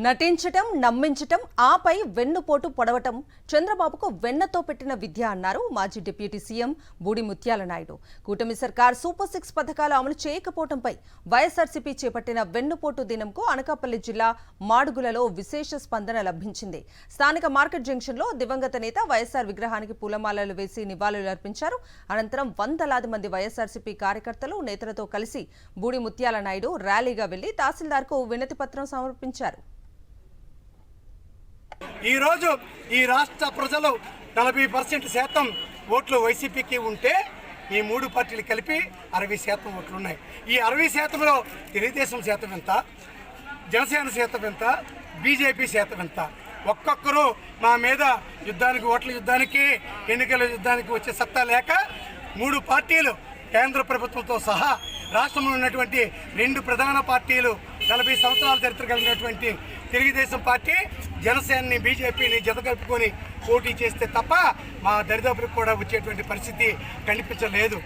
నటించటం, నమ్మించటం, ఆపై వెన్నుపోటు పొడవటం చంద్రబాబుకు వెన్నతో పెట్టిన విద్య అన్నారు మాజీ డిప్యూటీ సీఎం బూడి ముత్యాల నాయుడు. కూటమి సర్కార్ సూపర్ 6 పథకాలు అమలు చేయకపోవడంపై వైఎస్ఆర్సీపీ చేపట్టిన వెన్నుపోటు దినంకు అనకాపల్లి జిల్లా మాడుగులలో విశేష స్పందన లభించింది. స్థానిక మార్కెట్ జంక్షన్లో దివంగత నేత వైఎస్ఆర్ విగ్రహానికి పూలమాలలు వేసి నివాళులర్పించారు. అనంతరం వందలాది మంది వైఎస్ఆర్సీపీ కార్యకర్తలు నేతలతో కలిసి బూడి ముత్యాల నాయుడు ర్యాలీగా వెళ్లి తహసీల్దార్కు వినతి పత్రం సమర్పించారు. ఈ రోజు ఈ రాష్ట్ర ప్రజలు 40% ఓట్లు వైసీపీకి ఉంటే ఈ మూడు పార్టీలు కలిపి 60% ఓట్లు ఉన్నాయి. ఈ 60%లో తెలుగుదేశం శాతం ఎంత, జనసేన శాతం ఎంత, బీజేపీ శాతం ఎంత? ఒక్కొక్కరు మా మీద యుద్ధానికి, ఓట్ల యుద్ధానికి, ఎన్నికల యుద్ధానికి వచ్చే సత్తా లేక మూడు పార్టీలు కేంద్ర ప్రభుత్వంతో సహా రాష్ట్రంలో ఉన్నటువంటి 2 ప్రధాన పార్టీలు 40 సంవత్సరాల చరిత్ర కలిగినటువంటి తెలుగుదేశం పార్టీ జనసేనని, బీజేపీని జతకలుపుకొని పోటీ చేస్తే తప్ప మా దరిదాపులకు కూడా వచ్చేటువంటి పరిస్థితి కనిపించలేదు.